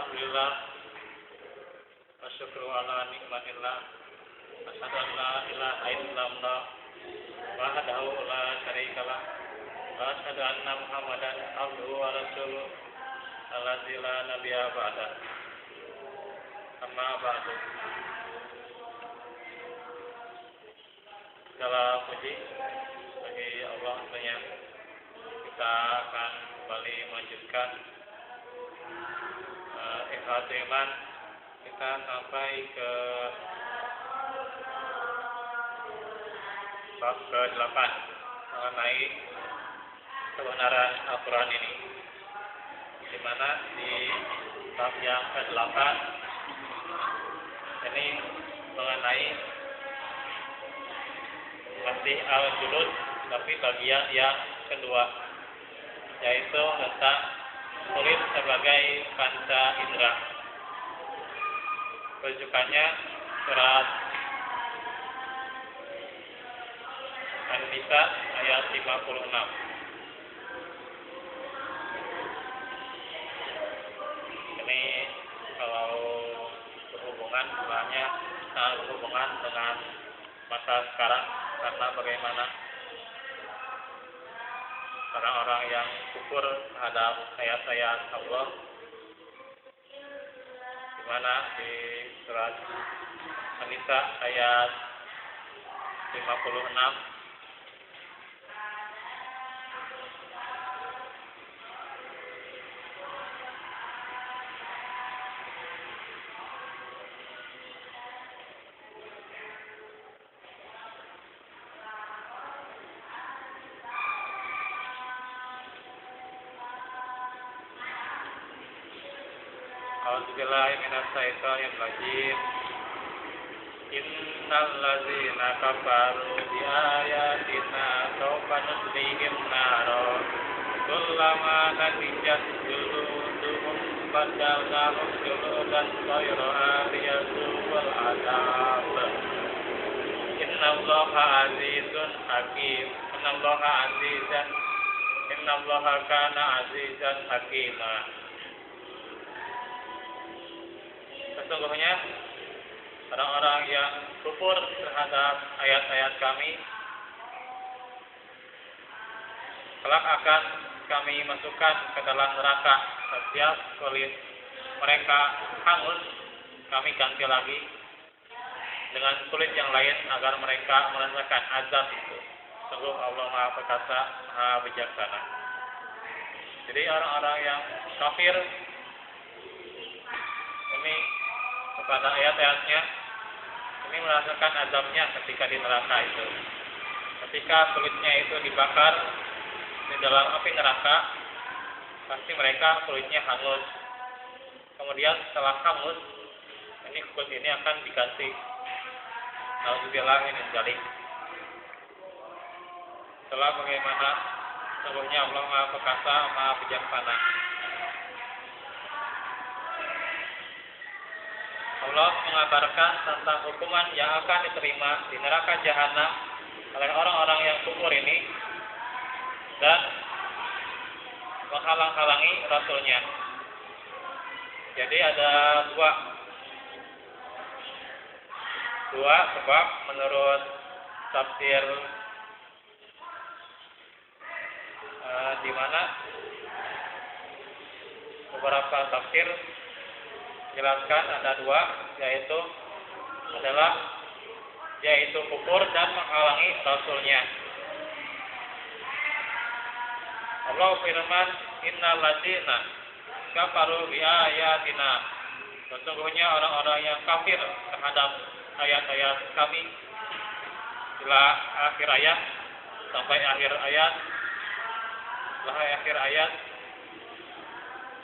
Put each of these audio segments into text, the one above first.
Alhamdulillah, wasyukru ala nikmatillah. Asyhadu an la ilaha illallah wahdahu la syarikalah wa asyhadu anna Muhammadan abduhu wa rasuluh alladzi la nabiyya ba'da. Amma ba'du. Segala puji bagi Allah tentunya. Kita akan kembali melanjutkan Ikhwatul Iman. Kita sampai ke bab ke-8 mengenai kebenaran Al-Quran ini, di mana di bab yang ke-8 ini mengenai masih al-julud, tapi bagian yang kedua, yaitu tentang kulit sebagai panca indera. Rujukannya surat An-Nisa ayat 56. Ini kalau berhubungan, sebenarnya sangat berhubungan dengan masa sekarang, karena bagaimana orang-orang yang kufur terhadap ayat-ayat Allah, di mana di surat An-Nisa ayat 56 A'udzubillahi minasyaitonir rajim. Innal ladzina kafaru bi ayatina sawfa nuslihim naro kullama nadijat juluduhum badalnahum juludan ghayraha liyadzuqul adzab. Innallaha azizun hakim. Innallaha kana azizan hakima. Sesungguhnya orang-orang yang kufur terhadap ayat-ayat kami, kelak akan kami masukkan ke dalam neraka. Setiap kulit mereka hangus, kami ganti lagi dengan kulit yang lain agar mereka merasakan azab itu. Sungguh Allah Maha Perkasa, Maha Bijaksana. Jadi orang-orang yang kafir ini kepada ayat-ayatnya ini merasakan azabnya ketika di neraka itu. Ketika kulitnya itu dibakar di dalam api neraka, pasti mereka kulitnya hangus. Kemudian setelah hangus, ini kulit ini akan diganti. Alhamdulillah ini sekali. Setelah bagaimana sungguhnya Allah Maha Perkasa, Maha Bijaksana. Allah mengabarkan tentang hukuman yang akan diterima di neraka jahanam oleh orang-orang yang kufur ini dan menghalang-halangi Rasulnya. Jadi ada dua sebab menurut tafsir, di mana beberapa tafsir jelaskan ada dua, yaitu kufur dan menghalangi Rasulnya. Allah firman, innal ladzina kafaru bi ayatina. Sesungguhnya orang-orang yang kafir terhadap ayat-ayat kami, setelah akhir ayat sampai akhir ayat, setelah akhir ayat,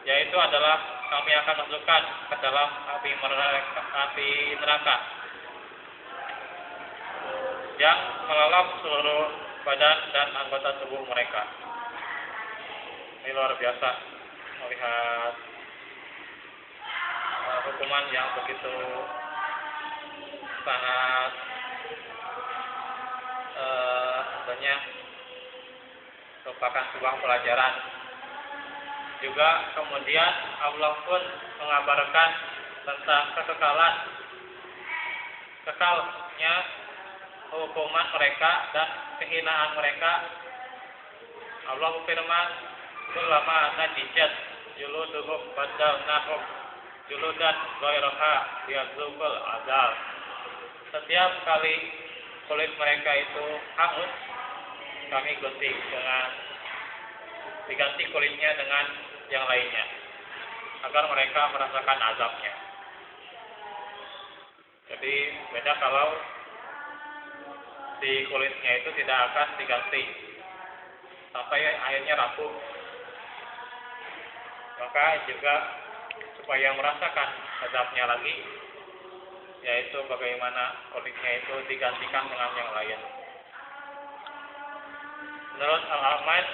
yaitu adalah kami akan masukkan ke dalam api neraka yang melalap seluruh badan dan anggota tubuh mereka. Ini luar biasa melihat hukuman yang begitu sangat tentunya merupakan sebuah pelajaran Juga kemudian Allah pun mengabarkan tentang kekalnya hukuman mereka dan kehinaan mereka. Allah berfirman, "Kullama nadijat juluduhum badalnahum juludan ghairaha liyadzuqul azab." Setiap kali kulit mereka itu hangus, kami diganti kulitnya dengan yang lainnya agar mereka merasakan azabnya. Jadi beda kalau di kulitnya itu tidak akan diganti sampai akhirnya rapuh. Maka juga supaya merasakan azabnya lagi, yaitu bagaimana kulitnya itu digantikan dengan yang lain. Menurut Al-Ahmad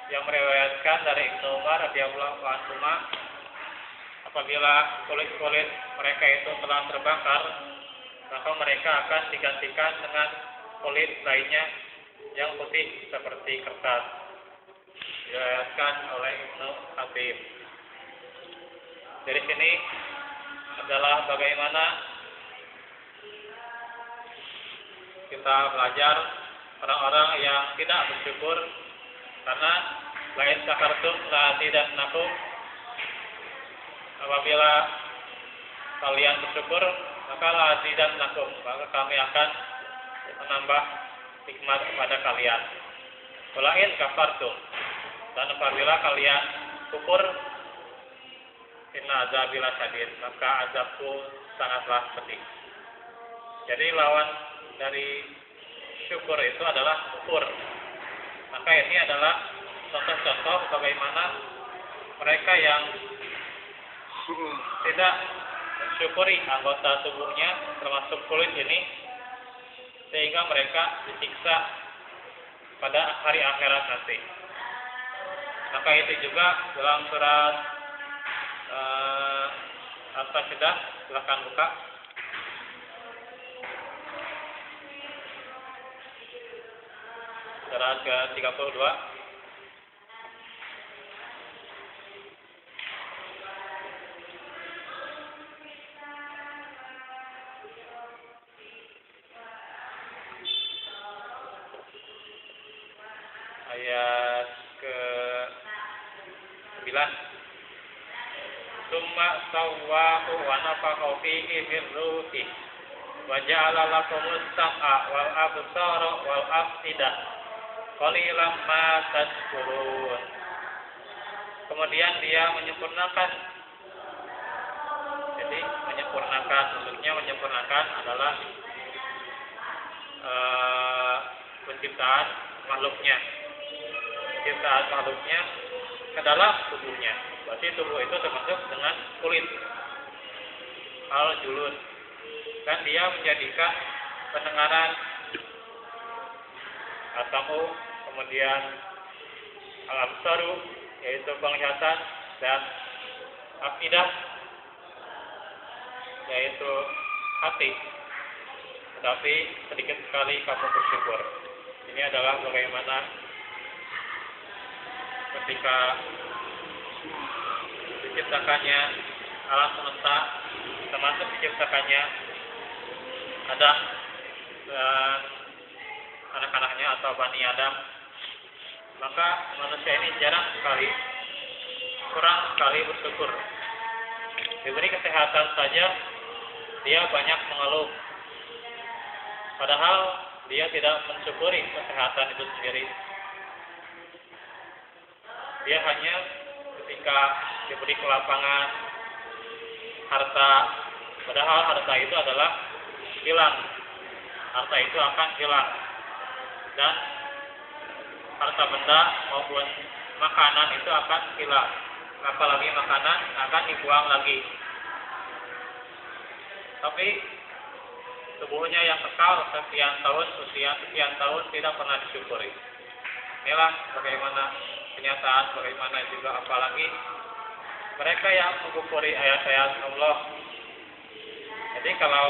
yang meriwayatkan dari Ibnu Umar radhiyallahu anhu, apabila kulit-kulit mereka itu telah terbakar, maka mereka akan digantikan dengan kulit lainnya yang putih seperti kertas. Diriwayatkan oleh Ibnu Habib. Dari sini adalah bagaimana kita belajar orang-orang yang tidak bersyukur, karena lain syakartum la azidannakum. Apabila kalian bersyukur, maka la azidannakum, maka kami akan menambah nikmat kepada kalian. Walain kafartum, dan apabila kalian kufur, inna azabila syadid, maka azabku sangatlah pedih. Jadi lawan dari syukur itu adalah kufur. Maka ini adalah contoh-contoh bagaimana mereka yang tidak mensyukuri anggota tubuhnya termasuk kulit ini, sehingga mereka disiksa pada hari akhirat nanti. Maka itu juga dalam surat Al-Sajdah, silakan buka. Surat ke-32. Ayat ke-9. Summa sawwahu wa nafakha fihi min ruhi wa ja'ala lakumus sam'a wal absara wal af'idah qalilan ma tashkurun. Kemudian dia menyempurnakan. Jadi menyempurnakan adalah penciptaan makhluknya. Penciptaan makhluknya ke dalam tubuhnya. Berarti tubuh itu termasuk dengan kulit, al-julud. Dan dia menjadikan pendengaran, asamu, kemudian al-absaru, yaitu penglihatan, dan afidah, yaitu hati. Tetapi sedikit sekali kamu bersyukur. Ini adalah bagaimana ketika diciptakannya alam semesta, termasuk diciptakannya Adam dan anak-anaknya atau Bani Adam, maka manusia ini kurang sekali bersyukur. Diberi kesehatan saja dia banyak mengeluh, padahal dia tidak mensyukuri kesehatan itu sendiri. Dia hanya ketika diberi kelapangan harta, padahal harta itu adalah hilang. Harta itu akan hilang, dan harta benda maupun makanan itu akan hilang. Apalagi makanan akan dibuang lagi. Tapi tubuhnya yang kekal sekian tahun tidak pernah disyukuri. Inilah bagaimana kenyataan, bagaimana juga apalagi mereka yang mengkufuri ayat-ayat Allah. Jadi kalau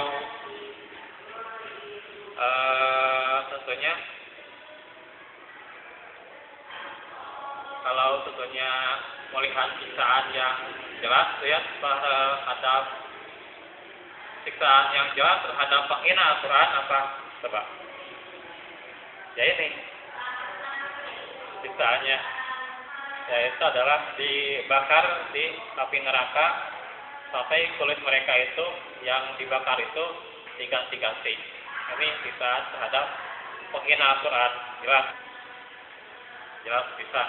tentunya melihat siksaan yang jelas ya terhadap siksaan yang jelas terhadap penghina Al-Quran apa coba? Ya ini siksaannya, yaitu adalah dibakar di api neraka sampai kulit mereka itu yang dibakar itu diganti-ganti. Ini siksaan terhadap penghina Al-Quran, jelas bisa.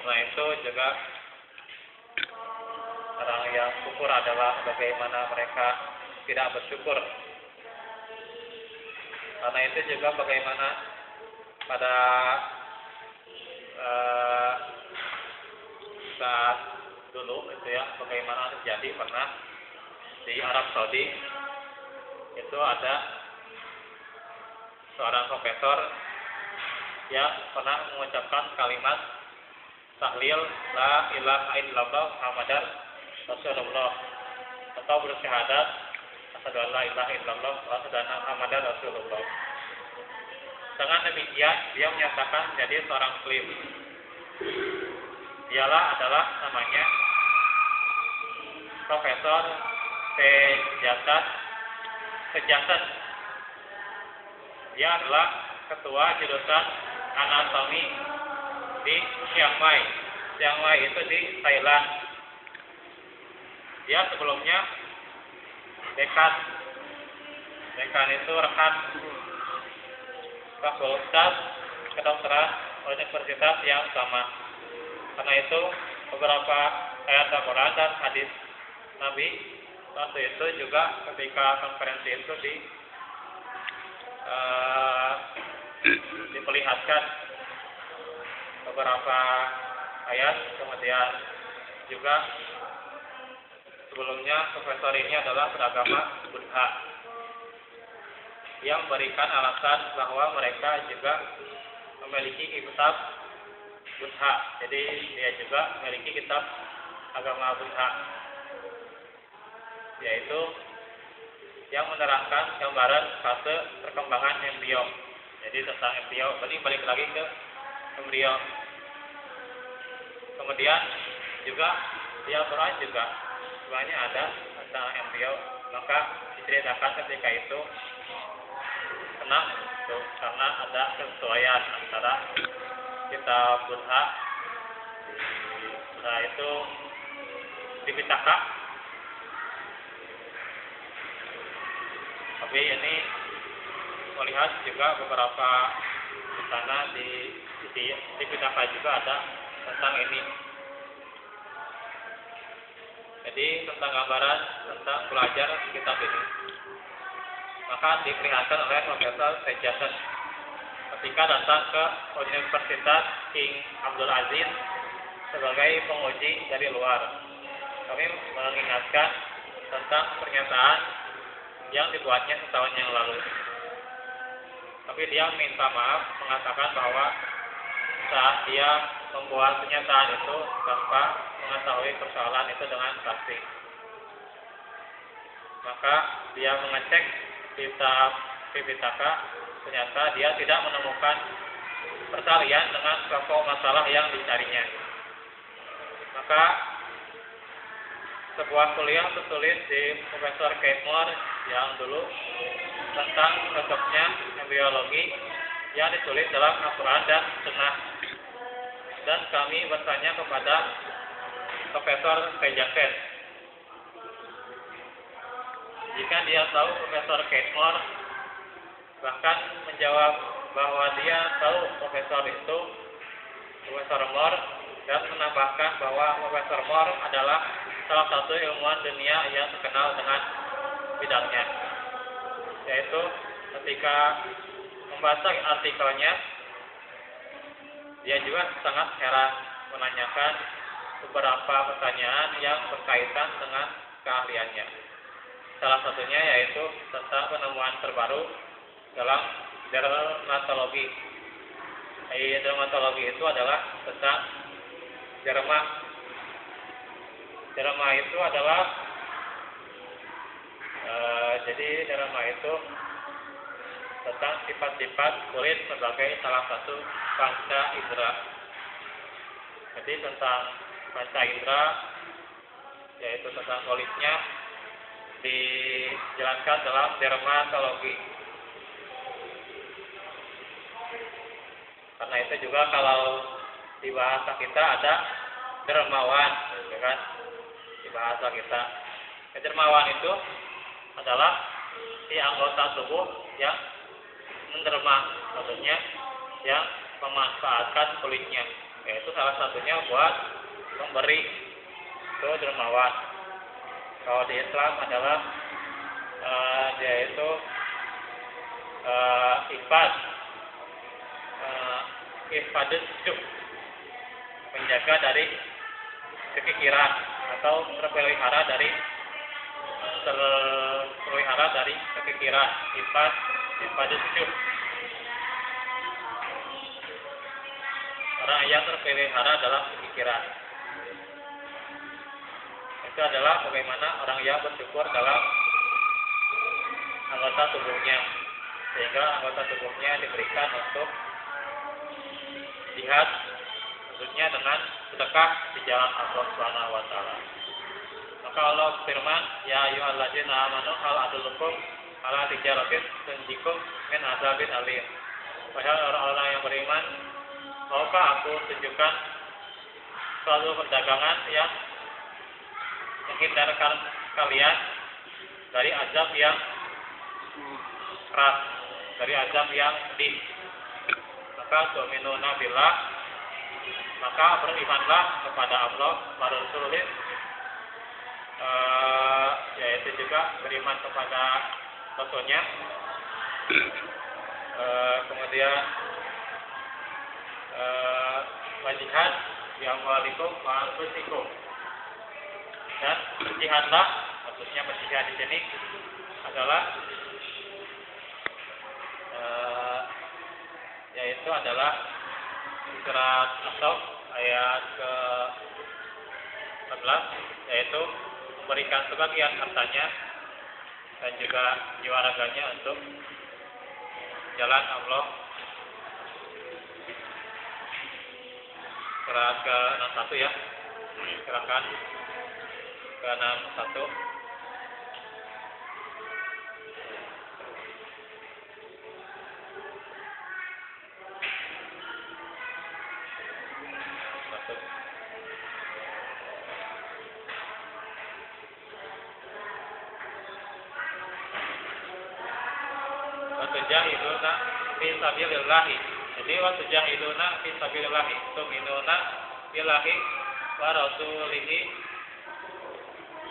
Karena itu juga orang yang kufur adalah bagaimana mereka tidak bersyukur. Karena itu juga bagaimana pada saat dulu itu ya, bagaimana terjadi pernah di Arab Saudi itu ada seorang profesor yang pernah mengucapkan kalimat tahlil la ilaha illallah Muhammadar Rasulullah atau bersyahadat asyhadu an la ilaha illallah wa asyhadu anna Muhammadar Rasulullah. Dengan demikian dia menyatakan menjadi seorang muslim. Dialah adalah namanya Profesor Sejasad. Dia adalah ketua jurusan anatomi di Chiang Mai. Chiang Mai itu di Thailand. Dia sebelumnya dekan itu rekan fakultas kedokteran universitas yang sama. Karena itu beberapa ayat Al-Quran dan hadis Nabi waktu itu juga ketika konferensi itu diperlihatkan beberapa ayat. Kemudian juga sebelumnya profesor ini adalah beragama Buddha yang memberikan alasan bahwa mereka juga memiliki kitab Buddha. Jadi dia juga memiliki kitab agama Buddha, yaitu yang menerangkan gambaran fase perkembangan embrio. Jadi tentang embrio, ini balik lagi ke embrio. Kemudian juga di Al-Quran juga sebenarnya ada tentang embrio, maka diceritakan ketika itu karena ada kesesuaian antara kitab Buddha itu di Pitaka. Tapi ini melihat juga beberapa di sana di Pitaka juga ada tentang ini. Jadi tentang gambaran tentang belajar kitab ini, maka diperlihatkan oleh Profesor Sejasad ketika datang ke Universitas King Abdul Aziz sebagai penguji dari luar. Kami mengingatkan tentang pernyataan yang dibuatnya setahun yang lalu. Tapi dia minta maaf, mengatakan bahwa saat dia membuat pernyataan itu tanpa mengetahui persoalan itu dengan pasti. Maka dia mengecek kitab Pitaka, ternyata dia tidak menemukan persalinan dengan pokok masalah yang dicarinya. Maka sebuah kuliah tertulis di Profesor Keitmore yang dulu tentang cocoknya embriologi yang ditulis dalam Al-Quran dan Sunnah. Dan kami bertanya kepada Profesor Sejasad, jika dia tahu Profesor Keitmore bahkan menjawab bahwa dia tahu Profesor Moore, dan menambahkan bahwa Profesor Moore adalah salah satu ilmuwan dunia yang terkenal dengan bidangnya. Yaitu ketika membaca artikelnya, dia juga sangat heran, menanyakan beberapa pertanyaan yang berkaitan dengan keahliannya. Salah satunya yaitu tentang penemuan terbaru dalam dermatologi. Dermatologi itu adalah tentang derma. Derma itu adalah jadi derma itu tentang sifat-sifat kulit sebagai salah satu panca indera. Jadi tentang panca indera, yaitu tentang kulitnya, dijelaskan dalam dermatologi. Karena itu juga kalau di bahasa kita ada dermawan, ya kan? Di bahasa kita, dermawan itu adalah si anggota tubuh yang menderma, maksudnya yang memanfaatkan kulitnya, yaitu salah satunya buat memberi, itu dermawan. Kalau di Islam adalah yaitu ifad, ifadus syuk, menjaga dari kekikiran atau terpelihara dari kekikiran. Ifadus syuk, orang yang terpelihara dalam kekikiran. Itu adalah bagaimana orang yang bersyukur dalam anggota tubuhnya, sehingga anggota tubuhnya diberikan untuk jihad, tentunya dengan sedekah di jalan Allah Subhanahu wa taala. Maka Allah firman, ya ayyuhalladzina amanu hal adullukum ala tijaratin tunjikum min azabin alim. Wahai orang-orang yang beriman, maukah aku tunjukkan suatu perdagangan yang menghindarkan kalian dari azab yang keras, dari azab yang pedih. Maka tu'minuna billah, maka berimanlah kepada Allah wa rasulih, yaitu juga beriman kepada Rasulnya. Kemudian wajihad bi amwalikum wa anfusikum, dan berjihadlah, maksudnya berjihad di sini adalah yaitu adalah surat As-Saff ayat ke-14, yaitu memberikan sebagian hartanya dan juga jiwa raganya untuk jalan Allah. Surat ke-61 ya, silakan ke-61. Watujahiduna fi sabilillahi. Jadi watujahiduna fi sabilillahi, tu'minuna billahi wa rasulihi,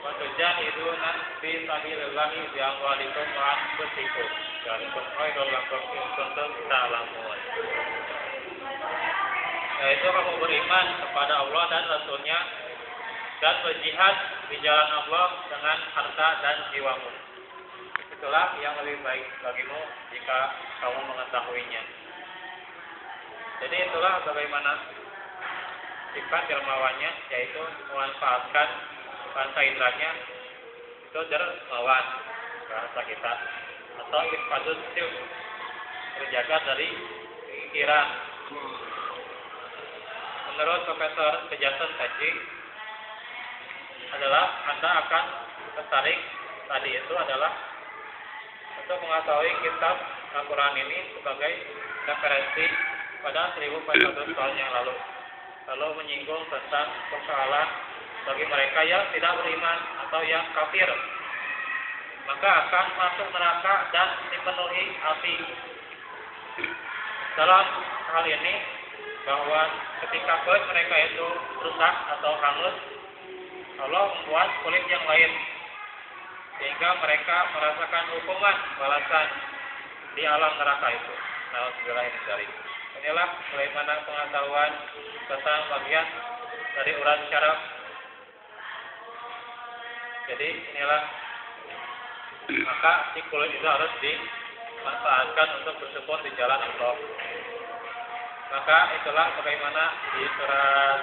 watujahiduna fi sabilillahi bi amwalikum wa anfusikum, dzalikum khairul lakum in kuntum ta'lamun. Yaitu kamu beriman kepada Allah dan Rasulnya dan berjihad di jalan Allah dengan harta dan jiwamu. Itulah yang lebih baik bagimu jika kamu mengetahuinya. Jadi itulah bagaimana sifat dermawannya, yaitu memanfaatkan panca inderanya, itu dermawan bahasa kita, atau ifadus syuk, terjaga dari kekikiran. Menurut Profesor Kejasen Taji adalah Anda akan tertarik tadi itu adalah untuk mengetahui kitab Al-Quran ini sebagai referensi pada 1400 tahun yang lalu menyinggung tentang persoalan bagi mereka yang tidak beriman atau yang kafir, maka akan masuk neraka dan dipenuhi api. Dalam hal ini bahwa ketika kulit mereka itu rusak atau hangus, Allah membuat kulit yang lain sehingga mereka merasakan hukuman balasan di alam neraka itu. Inilah bagaimana pengetahuan tentang bagian dari urat syaraf. Jadi inilah, maka si kulit itu harus dimanfaatkan untuk bersyukur di jalan Allah. Maka itulah bagaimana di surat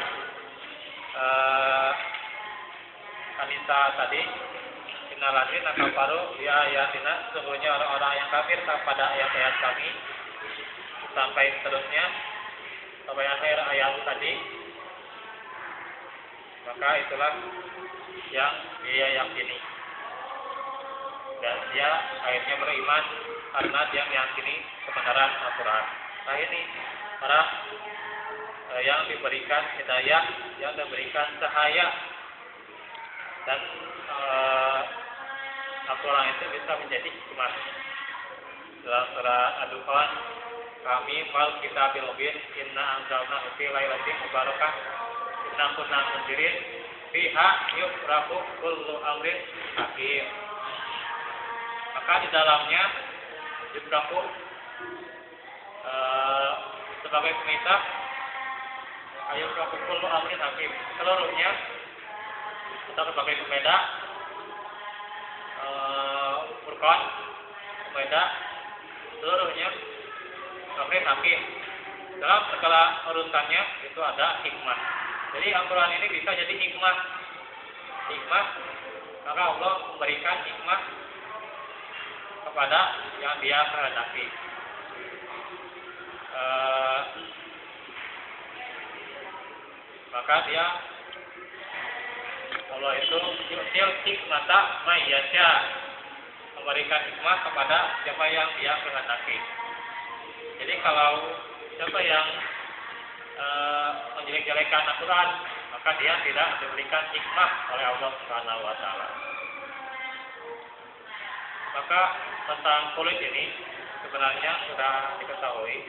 An-Nisa tadi innal ladzina kafaru bi ayatina, sesungguhnya orang-orang yang kafir kepada ayat-ayat kami, sampai seterusnya sampai akhir ayat tadi, maka itulah yang dia yakini, dan dia akhirnya beriman karena dia meyakini kebenaran Al-Quran. Nah ini orang yang diberikan hidayah, yang diberikan cahaya, dan Al-Quran itu bisa menjadi hikmah. Dalam surah Ad-Dukhan, kami fal kitabil mubin inna anzalnahu fi lailatin mubarakah inna kunna munzirin fiha yufraqu kullu amrin hakim. Maka di dalamnya yufraqu sebagai pemisah yufraqu kullu amrin hakim, seluruhnya atau sebagai pembeda, Furqan pembeda seluruhnya amrin hakim. Dalam segala urusannya itu ada hikmah. Jadi Al-Quran ini bisa jadi hikmah, maka Allah memberikan hikmah kepada yang dia kehendaki. Maka dia Allah itu yu'til hikmata may yasha, memberikan hikmah kepada siapa yang dia kehendaki. Jadi kalau siapa yang menjelek-jelekan Al-Quran, maka dia tidak diberikan hikmah oleh Allah Subhanahu wa Ta'ala. Maka tentang kulit ini sebenarnya sudah diketahui,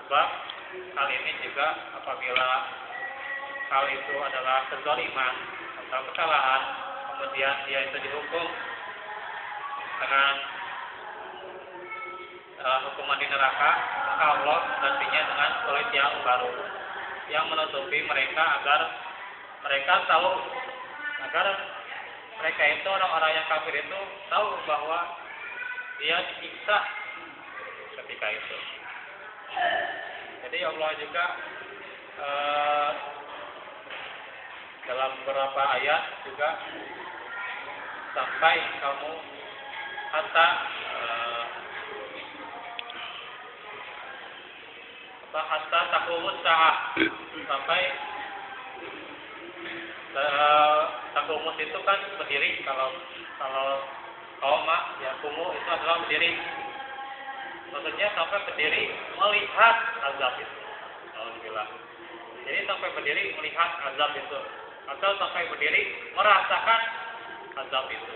sebab hal ini juga apabila hal itu adalah kezaliman atau kesalahan, kemudian dia itu dihukum dengan hukuman di neraka, maka Allah nantinya dengan kulit yang baru yang menutupi mereka agar mereka tahu, agar mereka itu orang-orang yang kafir itu tahu bahwa dia disiksa ketika itu. Jadi Allah juga dalam beberapa ayat juga sampai kamu hatta taqumus sa'ah, sampai taqumus itu kan berdiri, kalau qoma ya kumu itu adalah berdiri, maksudnya sampai berdiri melihat azab itu. Alhamdulillah. Jadi sampai berdiri melihat azab itu, atau sampai berdiri merasakan azab itu.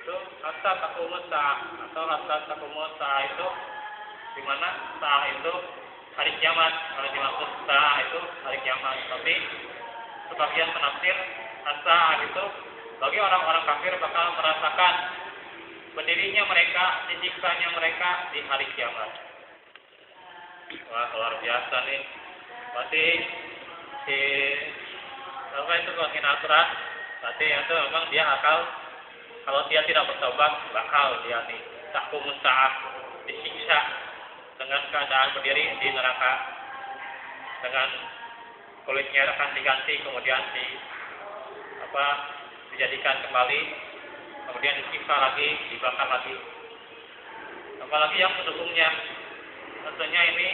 Itu hatta taqumus sa'ah, atau hatta taqumus sa'ah itu di mana sa'ah itu hari kiamat. Kalau dimaksud sa'ah itu hari kiamat, tapi sebagian penafsir sa'ah itu bagi orang-orang kafir bakal merasakan berdirinya mereka, disiksanya mereka di hari kiamat. Wah, luar biasa nih. Berarti apa itu menghina Al-Quran, berarti itu memang dia akal, kalau dia tidak bertobat bakal dia nih taqumus sa'ah, disiksa dengan keadaan berdiri di neraka, dengan kulitnya akan diganti, kemudian dijadikan kembali, kemudian disiksa lagi, dibakar lagi. Apalagi yang mendukungnya, tentunya ini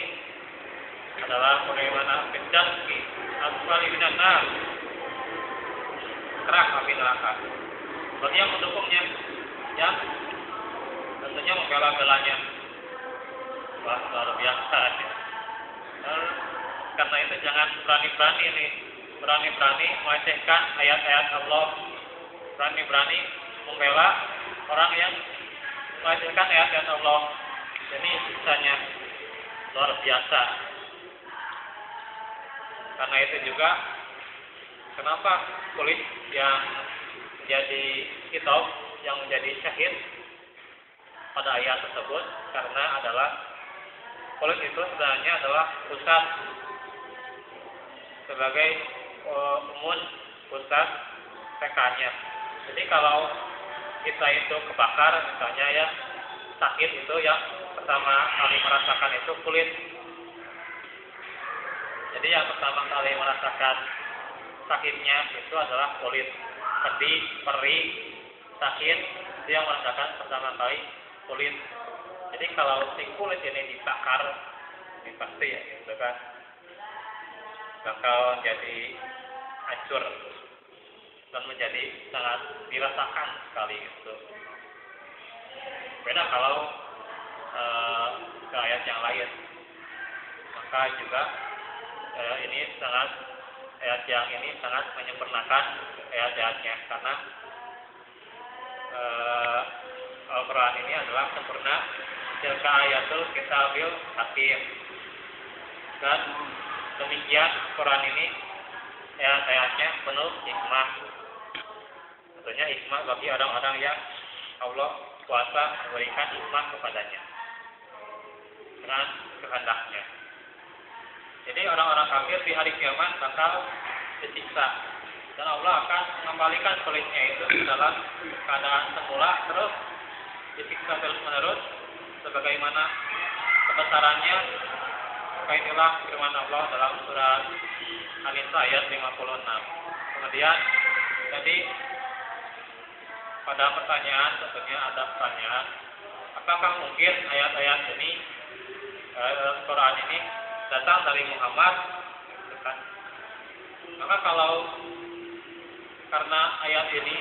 adalah bagaimana penjangki asfali minan nar, kerak api neraka. Bagi yang mendukungnya, yang tentunya membela-belanya. Wah, luar biasa. Karena itu jangan berani-berani melecehkan ayat-ayat Allah, berani-berani membela orang yang melecehkan ayat-ayat Allah. Jadi siksanya luar biasa. Karena itu juga kenapa kulit yang menjadi kitab, yang menjadi syahid pada ayat tersebut, karena adalah kulit itu sebenarnya adalah pusat sebagai pusat tekannya. Jadi kalau kita itu kebakar misalnya ya, sakit itu yang pertama kali merasakan itu kulit. Jadi yang pertama kali merasakan sakitnya itu adalah kulit. pedih, perih, sakit, dia merasakan pertama kali kulit. Jadi kalau si kulit ini dibakar, ini pasti ya, gitu kan, bakal jadi hancur dan menjadi sangat dirasakan sekali gitu. Beda kalau ke ayat yang lain, maka juga ini sangat ayat yang ini sangat menyempurnakan ayat-ayatnya karena Al-Quran ini adalah sempurna. Tilka ayatul kitabil hakim, dan demikian Quran ini ayat-ayatnya penuh hikmah. Tentunya hikmah bagi orang-orang yang Allah kuasa memberikan hikmah kepadanya dengan kehendaknya. Jadi orang-orang kafir di hari kiamat bakal disiksa dan Allah akan mengembalikan kulitnya itu dalam keadaan semula, terus disiksa terus menerus sebagaimana kebesarannya. Maka inilah firman Allah dalam surat An-Nisa ayat 56. Kemudian jadi pada pertanyaan, tentunya ada pertanyaan, apakah mungkin ayat-ayat ini Quran ini datang dari Muhammad? Bukan. Maka kalau karena ayat ini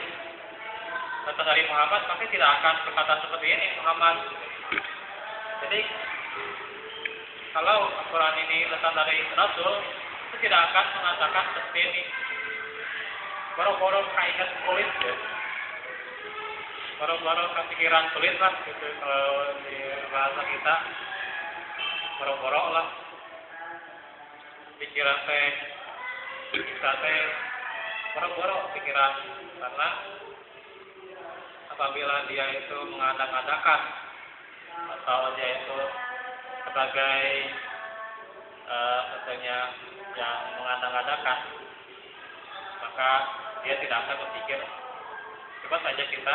datang dari Muhammad, pasti tidak akan berkata seperti ini Muhammad. Jadi kalau Al-Quran ini datang dari Rasul, itu tidak akan mengatakan seperti ini. Boro-boro keinget kulit ya, boro-boro kepikiran kulit lah gitu kalau di bahasa kita, boro-boro lah pikiran teh, kita teh boro-boro pikiran, karena apabila dia itu mengada-adakan atau dia itu sebagai tentunya yang mengada-adakan, maka dia tidak akan berpikir. Coba saja kita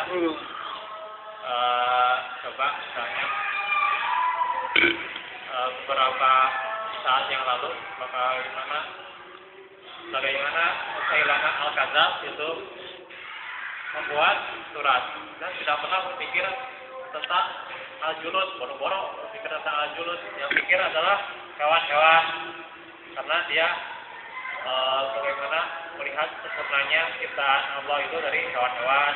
coba misalnya beberapa saat yang lalu bagaimana Musailama Al-Kadzab itu membuat surat dan tidak pernah berpikir tentang Al-Julud, boro-boro berpikir tentang Al-Julud. Yang pikir adalah hewan-hewan, karena dia bagaimana melihat sempurnanya ciptaan Allah itu dari hewan-hewan,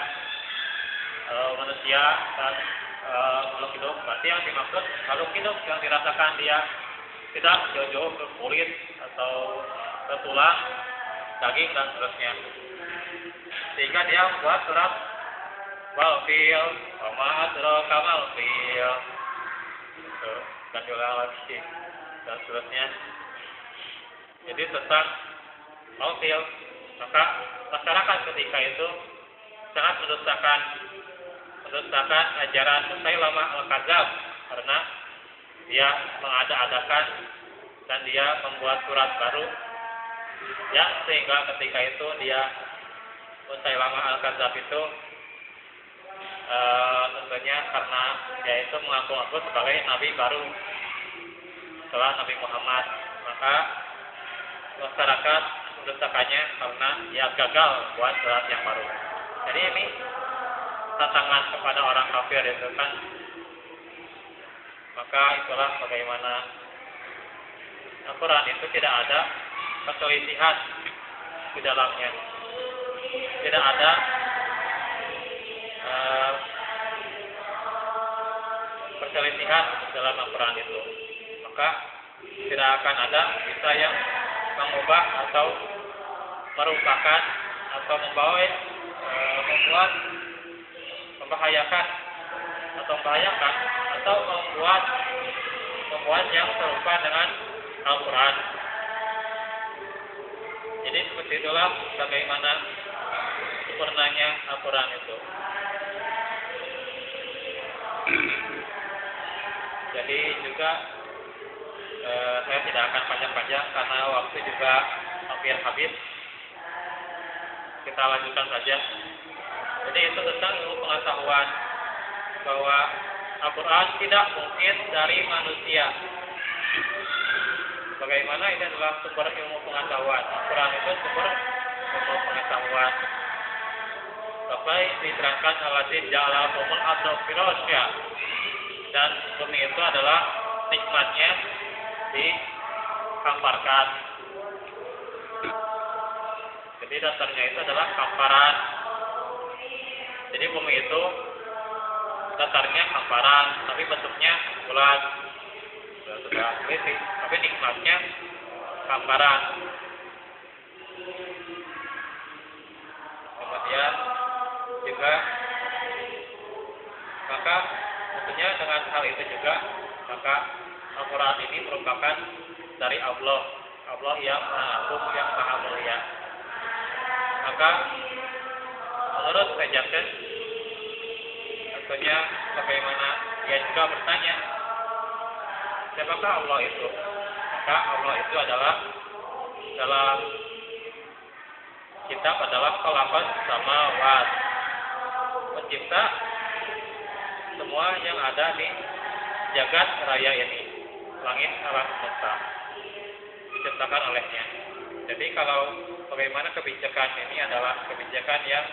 manusia dan makhluk hidup. Berarti yang dimaksud makhluk hidup yang dirasakan dia tidak jauh-jauh ke kulit atau ke tulang, daging dan seterusnya. Sehingga dia membuat surat Walfil, Wama Adraka Malfil, dan diulang lagi dan seterusnya. Jadi tentang Malfil, maka masyarakat ketika itu sangat mendustakan ajaran Musailama Al-Kadzab karena dia mengada-adakan dan dia membuat surat baru, ya, sehingga ketika itu dia Musailama Al-Kadzab itu tentunya karena dia itu mengaku-ngaku sebagai nabi baru setelah Nabi Muhammad, maka masyarakat mendustakannya karena dia gagal buat surat yang baru. Jadi ini tantangan kepada orang kafir itu kan. Maka itulah bagaimana Al-Quran itu tidak ada perselisihan di dalamnya, tidak ada perselisihan dalam Al-Quran itu. Maka tidak akan ada kita yang mengubah atau merupakan atau membuat membahayakan atau membuat yang serupa dengan Al-Quran. Jadi seperti itulah bagaimana sempurnanya Al-Quran itu. Jadi juga saya tidak akan panjang-panjang karena waktu juga hampir habis. Kita lanjutkan saja. Jadi itu tentang ilmu pengetahuan bahwa Al-Quran tidak mungkin dari manusia. Bagaimana ini adalah sumber ilmu pengetahuan. Al-Quran itu sumber ilmu pengetahuan. sampai diterangkan alatin ja'ala kumul atau firasya, dan bumi itu adalah nikmatnya dihamparkan. Jadi dasarnya itu adalah hamparan. Jadi bumi itu dasarnya hamparan, tapi bentuknya bulat. Tapi nikmatnya hamparan. Kemudian juga maka tentunya dengan hal itu juga maka Al-Quran ini merupakan dari Allah yang Maha Agung, yang Maha Mulia. Maka menurut Jackson tentunya bagaimana dia juga bertanya, siapakah Allah itu? Maka Allah itu adalah dalam kitab adalah khalaqas samawat, pencipta semua yang ada di jagat raya ini, langit alam semesta diciptakan olehnya. Jadi kalau bagaimana kebijakan ini adalah kebijakan yang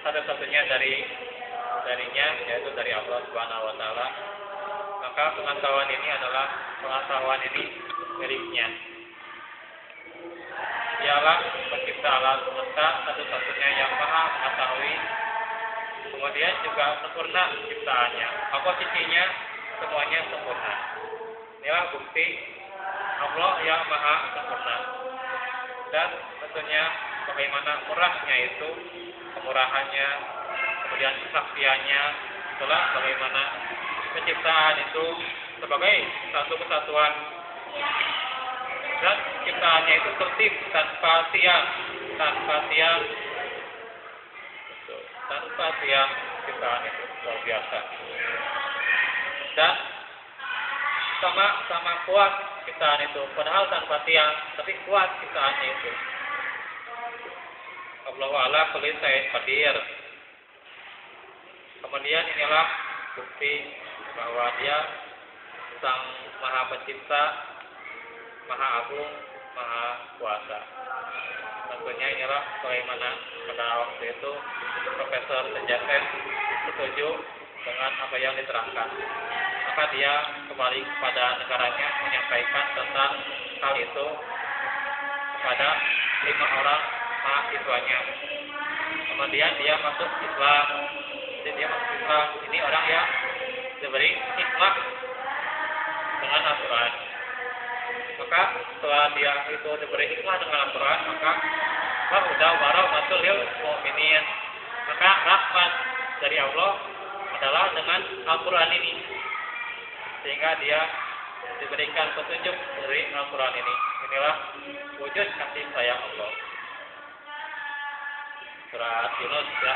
satu-satunya darinya, yaitu dari Allah Subhanahu wa taala, maka pengetahuan ini adalah pengetahuan ini miliknya. Dialah pencipta alam semesta satu-satunya yang maha mengetahui, kemudian juga sempurna ciptaannya, komposisinya semuanya sempurna. Inilah bukti Allah yang maha sempurna. Dan tentunya bagaimana murahnya itu, kemurahannya, kemudian kesaktiannya, itulah bagaimana penciptaan itu sebagai satu kesatuan, dan ciptaannya itu tertib tanpa tiang ciptaan itu luar biasa. Dan sama kuat ciptaan itu, padahal tanpa tiang, tapi kuat ciptaannya itu. Allahu a'la kulli syai'in qadir. Kemudian inilah bukti bahwa dia Sang Maha Pencipta, Maha Agung, Maha Kuasa. Tentunya inilah bagaimana pada waktu itu Profesor Jackson setuju dengan apa yang diterangkan. Maka dia kembali kepada negaranya menyampaikan tentang hal itu kepada 5 orang mahasiswanya. Kemudian dia masuk Islam. Ini orang yang diberi hikmah dengan Al-Quran. Maka setelah dia itu diberi hikmah dengan Al-Quran, maka udah warahmatul lil mu'minin. Maka rahmat dari Allah adalah dengan Al-Quran ini, sehingga dia diberikan petunjuk dari Al-Quran ini. Inilah wujud kasih sayang Allah. Surat Yunus ya,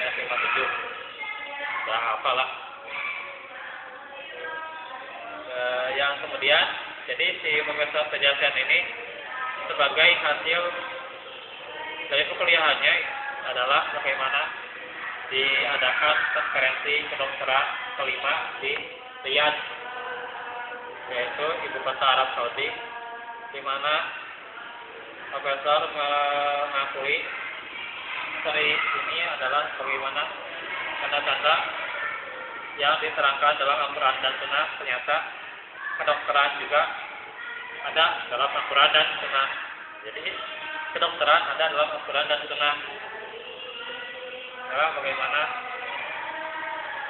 ayat 57. Sudah hafalah. Yang kemudian, jadi si Profesor Tejasan ini sebagai hasil dari perkuliahannya adalah bagaimana diadakan konferensi kedokteran kelima di Riyadh, yaitu ibu kota Arab Saudi, di mana Profesor mengakui dari ini adalah bagaimana tanda-tanda yang diterangkan dalam Al-Quran dan Sunnah. Ternyata kedokteran juga ada dalam Al-Quran dan Sunnah. Jadi kedokteran ada dalam Al-Quran dan Sunnah. Nah, bagaimana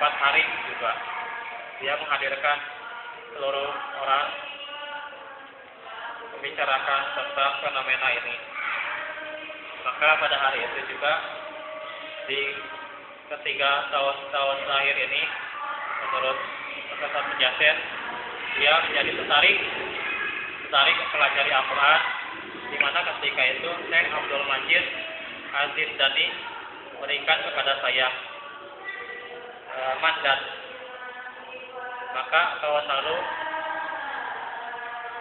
4 hari juga dia menghadirkan seluruh orang membicarakan tentang fenomena ini. Maka pada hari itu juga di ketiga tahun terakhir ini, menurut Profesor Jackson, dia menjadi tertarik mempelajari Al-Quran, di mana ketika itu Syekh Abdul Majid Aziz Dani memberikan kepada saya mandat. Maka tahun lalu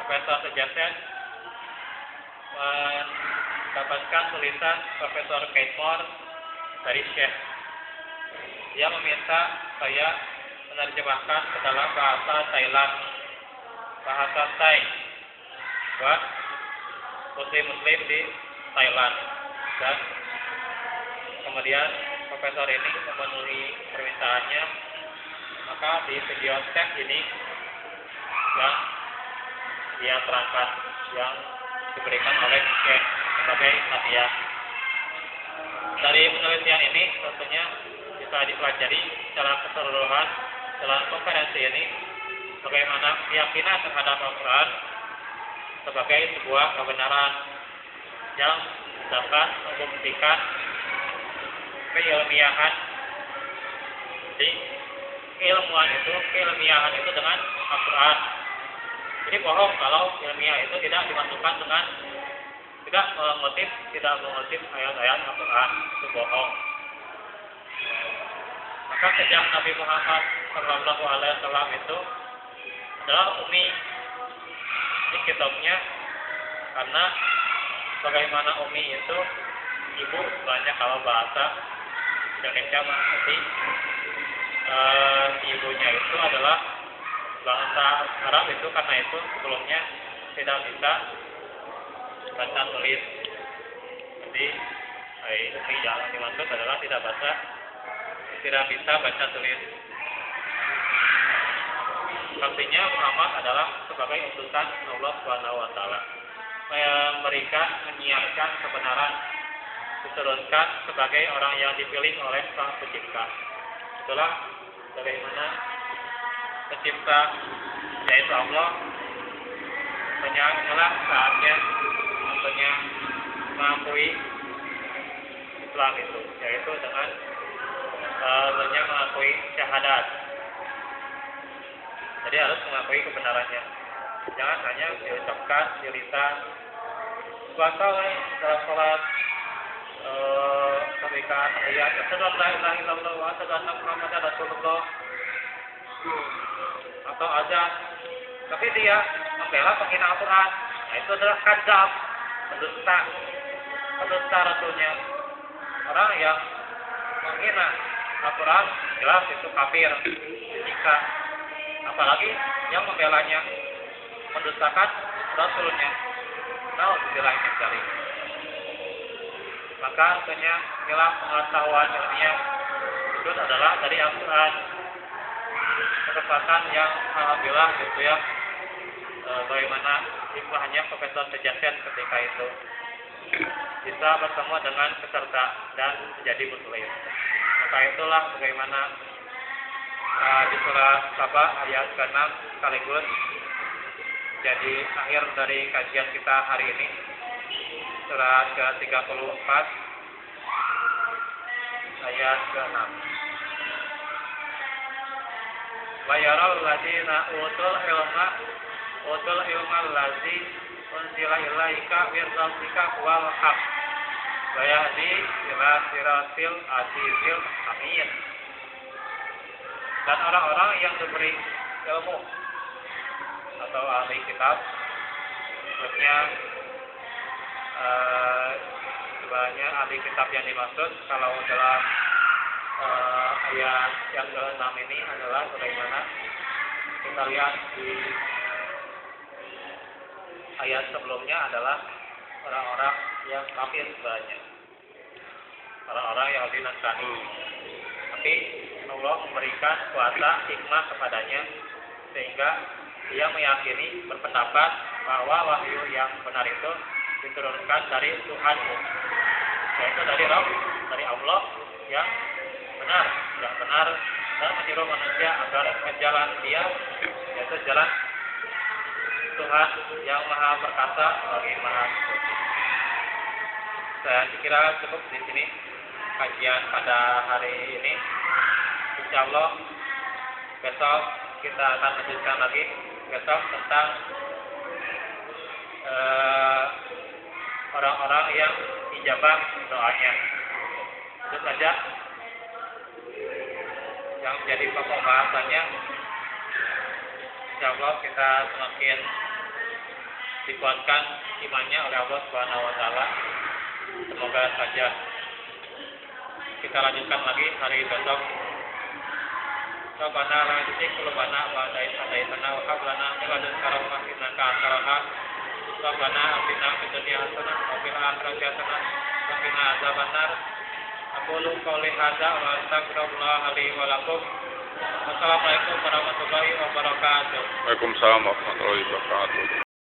Profesor Jackson mendapatkan tulisan Profesor Keitmore dari Syekh. Dia meminta saya menerjemahkan ke dalam bahasa Thailand, bahasa Thai, buat muslim-muslim di Thailand. Dan kemudian profesor ini memenuhi permintaannya, maka di video teks ini yang dia terangkan, yang diberikan oleh Cek sebagai hadiah. Dari penelitian ini tentunya bisa dipelajari secara keseluruhan dalam konferensi ini bagaimana keyakinan terhadap Al-Quran sebagai sebuah kebenaran yang dapat membuktikan keilmiahan. Jadi keilmiahan itu dengan Al-Quran. Jadi bohong kalau ilmiah itu tidak dimasukkan dengan tidak mengutip ayat-ayat Al-Quran, itu bohong. Maka sejak Nabi Muhammad SAW itu adalah ummi di kitabnya, karena bagaimana ummi itu ibu banyak kalau bahasa Indonesia berarti ibunya itu adalah bahasa Arab itu, karena itu sebelumnya tidak bisa baca tulis. Jadi ummi yang dimaksud adalah tidak bisa baca tulis. Artinya Muhammad adalah sebagai utusan Allah SWT, menyiarkan kebenaran, diturunkan sebagai orang yang dipilih oleh Sang Pencipta. Itulah bagaimana Pencipta, yaitu Allah, inilah saatnya tentunya mengakui Islam itu, yaitu dengan tentunya mengakui syahadat. Jadi harus mengakui kebenarannya. Jangan hanya diucapkan di lisan. Puasa dalam sholat ketika tahiyat, asyhadu an la ilaha illallah wa asyhadu anna Muhammadar Rasulullah, atau azan, tapi dia membela penghina Al-Quran. Nah, itu adalah kadzab, pendusta Rasulnya. Orang yang menghina Al-Quran jelas itu kafir, disiksa. Apalagi yang membelanya, mendustakan Rasulnya. Nauzubillah min dzalik. Maka tentunya inilah pengetahuan ilmiah itu adalah dari Al-Quran. Kesempatan yang alhamdulillah gitu ya, bagaimana hikmahnya Profesor Sejasen ketika itu bisa bertemu dengan peserta dan menjadi muslim. Maka itulah bagaimana di surah Saba ayat ke-6 sekaligus jadi akhir dari kajian kita hari ini, surah ke-34 ayat ke-6. Wa yaral ladzina utul ilma allazi unzila ilaika min rabbika wal haqq wa yahdi ila siratil azizil hamid. Dan orang-orang yang diberi ilmu atau ahli kitab, maksudnya sebenarnya ahli kitab yang dimaksud kalau dalam ayat yang ke-6 ini adalah bagaimana kita lihat di ayat sebelumnya adalah orang-orang yang kafir sebenarnya, orang-orang yang Nasrani. Tapi Allah memberikan kuasa hikmah kepadanya sehingga dia meyakini, berpendapat bahwa wahyu yang benar itu diturunkan dari Tuhanmu, yaitu dari Rabb, dari Allah yang benar dan menyuruh manusia agar menjalan dia, yaitu jalan Tuhan yang maha perkasa lagi maha suci. Saya kira cukup di sini kajian pada hari ini. Insya Allah besok kita akan lanjutkan lagi besok tentang orang-orang yang ijabah doanya. Itu saja yang menjadi pokok bahasannya. Insya Allah kita semakin dikuatkan imannya oleh Allah Subhanahu wa taala. Semoga saja kita lanjutkan lagi hari besok. Rabbana la tuzigh qulubana ba'da idh hadaytana wa hab lana min ladunka rahmah innaka antal wahhab. Rabbana atina fid dunya hasanah wa fil akhirati hasanah wa qina adzabannar. Aqulu qouli hadza wa astaghfirullah li wa lakum. Wassalamualaikum warahmatullahi wabarakatuh. Waalaikumsalam warahmatullahi wabarakatuh.